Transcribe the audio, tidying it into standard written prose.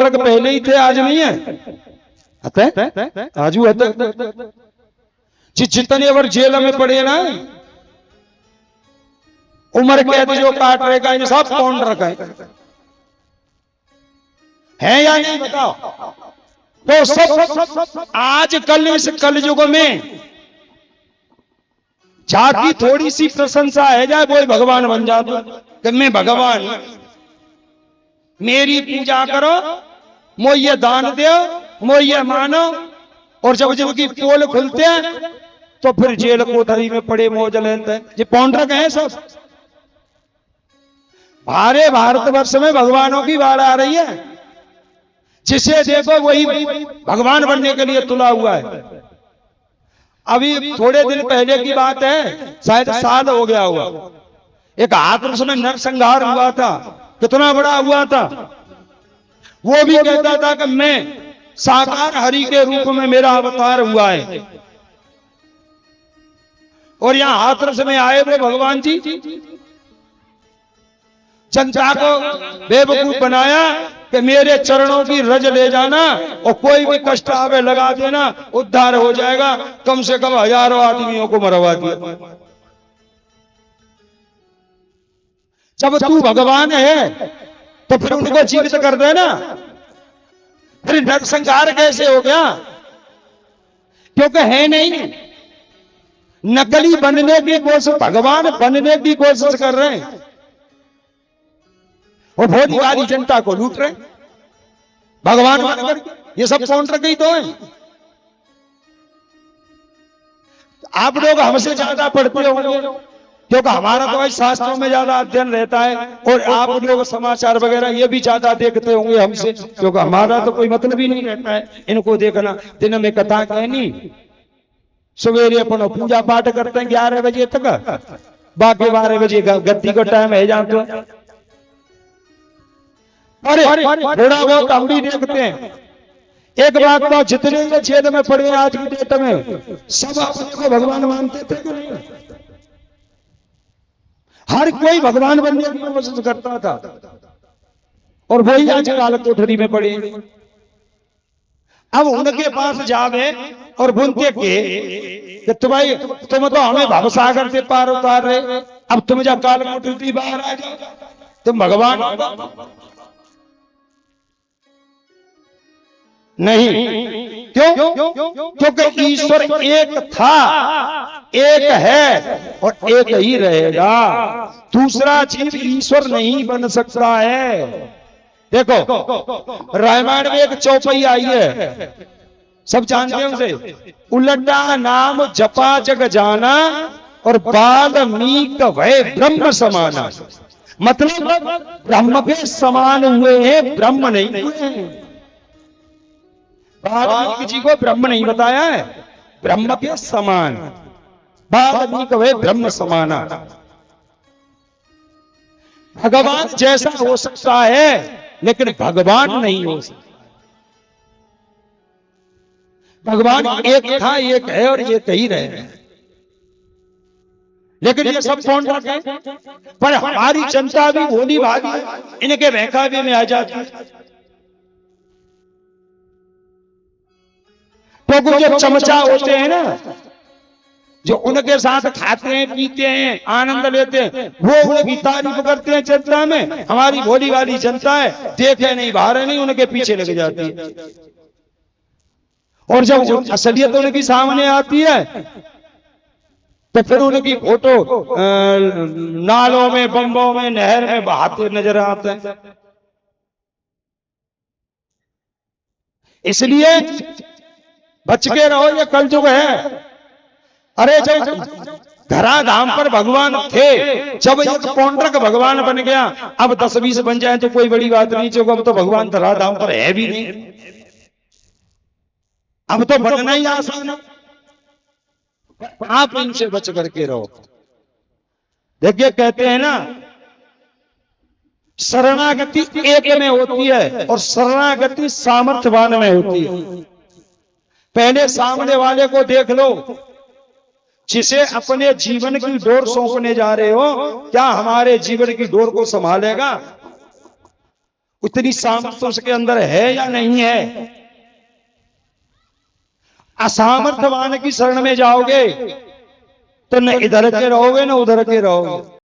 पौंड्रक पहले ही थे, आज नहीं है? आजू जितने बार जेल में पड़े ना, उम्र कैद जो काट रहे का, सब पौंड्रक है या नहीं बताओ? तो सब आज कल इस कलयुग में जाति थोड़ी सी प्रशंसा है जाए, वो भगवान बन जाता कि मैं भगवान, मेरी पूजा करो, मोये दान दो, मोये मानो। और जब जब की पोल खुलते हैं तो फिर जेल कोठरी में पड़े मौज लेते हैं। ये पौंड्रक हैं सब। भारे भारतवर्ष में भगवानों की बाढ़ आ रही है, जिसे देखो वही भगवान बनने के लिए तुला हुआ है। अभी थोड़े दिन पहले की बात है, शायद साल हो गया हुआ, एक हाथरस में नरसंहार हुआ था। कितना बड़ा हुआ था। वो भी कहता था कि मैं साकार हरि के रूप में मेरा अवतार हुआ है। और यहां हाथरस में आए हुए भगवान जी जनता को बेवकूफ बनाया कि मेरे चरणों की रज ले जाना और कोई भी कष्ट आवे लगा देना, उद्धार हो जाएगा। कम से कम हजारों आदमियों को मरवा दिया। जब तू भगवान है तो फिर उनको जीवित कर देना। फिर नरसंहार कैसे हो गया? क्योंकि है नहीं, नकली बनने की कोशिश, भगवान बनने की कोशिश कर रहे हैं और भोली वाली जनता को लूट रहे भगवान बनकर। ये सब पौंड्रक ही तो है। आप लोग हमसे ज्यादा पढ़ते होंगे क्योंकि हमारा तो भाई शास्त्रों में ज्यादा अध्ययन रहता है, और आप लोग समाचार वगैरह ये भी ज्यादा देखते होंगे हमसे, क्योंकि हमारा तो कोई मतलब ही नहीं रहता है इनको देखना। दिन में कथा कहनी, सवेरे अपन पूजा पाठ करते हैं 11 बजे तक, बाकी 12 बजे गद्दी का टाइम है जानते हो। अरे थोड़ा बहुत हम भी देखते हैं। एक बात तो, जितने जेल में पड़े आज की डेट में, सब अपने को भगवान मानते थे कि नहीं? हर कोई भगवान बनने की कोशिश करता था, और वही आज काल कोठरी में पड़े। अब उनके पास जावे और बुनते कि तुम तो हमें भवसागर से पार उतार रहे, अब तुम जा काल कोठरी बाहर आ जाओ, तुम भगवान नहीं। क्यों? क्योंकि ईश्वर एक था, एक है और एक ही रहेगा। दूसरा जीव ईश्वर नहीं बन सकता है। देखो रामायण में एक चौपाई आई है, सब जानते हैं उसे, उलटा नाम जपा जग जाना और वाल्मीकि भय ब्रह्म समाना। मतलब ब्रह्म के समान हुए हैं, ब्रह्म नहीं हुए हैं। वाल्मीकि जी को ब्रह्म नहीं बताया है, ब्रह्म के समान। वाल्मीकि वे ब्रह्म समाना। भगवान जैसा हो सकता है लेकिन भगवान नहीं हो सकता। भगवान एक था, एक है और एक ही रहे। लेकिन ये सब पौंड्रक है। पर हमारी जनता भी भोली भाली इनके बहकावे में आ जाती है। तो जो चमचा होते हैं ना, जो उनके साथ खाते हैं, पीते हैं, आनंद लेते हैं, वो उनकी तारीफ करते हैं जनता में। हमारी भोली वाली जनता है, देखे नहीं, बाहर नहीं, उनके पीछे लग जाती है। और जब असलियत उनकी सामने आती है तो फिर उनकी फोटो नालों में, बम्बों में, नहर में बहाते नजर आते हैं। इसलिए बच के रहो, ये कलयुग है। अरे जब धराधाम पर भगवान थे, जब एक पौंड्रक भगवान बन गया, अब 10-20 बन जाए तो कोई बड़ी बात नहीं, क्योंकि अब तो भगवान धराधाम पर है भी नहीं। अब तो बनना ही आसान है। आप इनसे बच करके रहो। देखिए कहते हैं ना, शरणागति एक में होती है और शरणागति सामर्थ्यवान में होती है। पहले सामने वाले को देख लो, जिसे अपने जीवन की डोर सौंपने जा रहे हो, क्या हमारे जीवन की डोर को संभालेगा? उतनी सामर्थ्य उसके अंदर है या नहीं है। असामर्थ्यवान की शरण में जाओगे तो न इधर के रहोगे न उधर के रहोगे।